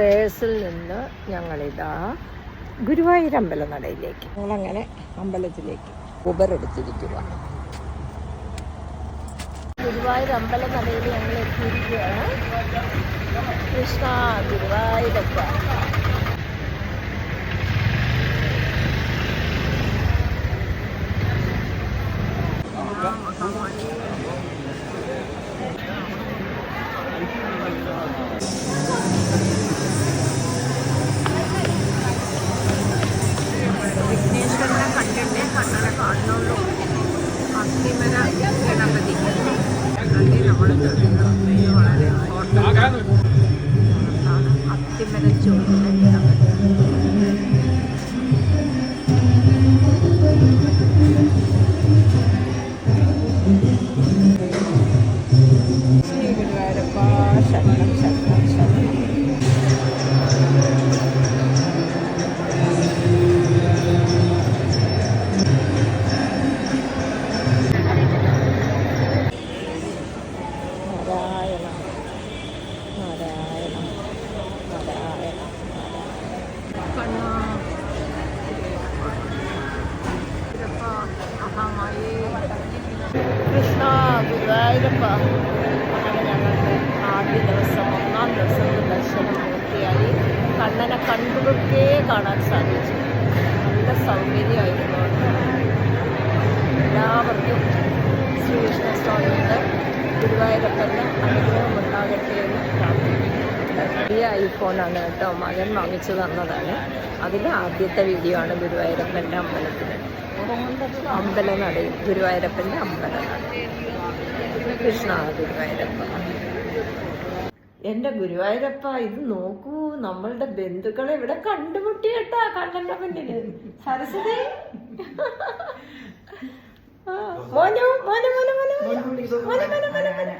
പേഴ്സിൽ നിന്ന് ഞങ്ങളിതാ ഗുരുവായൂർ അമ്പലനടയിലേക്ക്, ഞങ്ങളങ്ങനെ അമ്പലത്തിലേക്ക് ഊബർ എടുത്തിരിക്കുക. ഗുരുവായൂർ അമ്പലനടയിൽ ഞങ്ങൾ എത്തിയിരിക്കുകയാണ്. കൃഷ്ണ ഗുരുവായൂരപ്പ. വിഘ്നേശ്വരനെ കണ്ടിട്ടേ കണ്ണനെ കാണുന്നുള്ളൂ. അത്തിമര ഗണപതി നമ്മൾ വളരെ ഇമ്പോർട്ടൻ്റ്. അത്തിമര ചൂടിലെ ഗണപതി. ശ്രീ ഗുരുവായൂരപ്പ ശരണം ശരണം ശരണം. കൃഷ്ണ ഗുരുവായൂരപ്പ. അങ്ങനെ ഞങ്ങളുടെ ആദ്യ ദിവസം, 1-ാം ദിവസം ദർശനം പൂർത്തിയായി. കണ്ണനെ കണ്ടുകൊണ്ടേ കാണാൻ സാധിച്ചു. നല്ല സൗകര്യമായിരുന്നു. എല്ലാവർക്കും ശ്രീകൃഷ്ണസ്വാമിയുടെ ഗുരുവായൂരപ്പൻ്റെ അനുഗ്രഹം ഉണ്ടാകട്ടെ എന്ന് പ്രാർത്ഥിക്കുന്നു. പുതിയ ഐഫോണാണ് കേട്ടോ, മകൻ വാങ്ങിച്ചു തന്നതാണ്. അതിലെ ആദ്യത്തെ വീഡിയോ ആണ് ഗുരുവായൂരപ്പൻ്റെ അമ്പലനടയിൽ. ഗുരുവായൂരപ്പൻ്റെ അമ്പലനട. കൃഷ്ണ ഗുരുവായൂരപ്പ. എൻ്റെ ഗുരുവായൂരപ്പ, ഇത് നോക്കൂ, നമ്മളുടെ ബന്ധുക്കളെ ഇവിടെ കണ്ടുമുട്ടി കേട്ടാ കണ്ണൻ്റെ മുന്നില്. സരസ്വതി മോനു മോനു മോനു മോനു മോനു മോനു മോനു മോനു.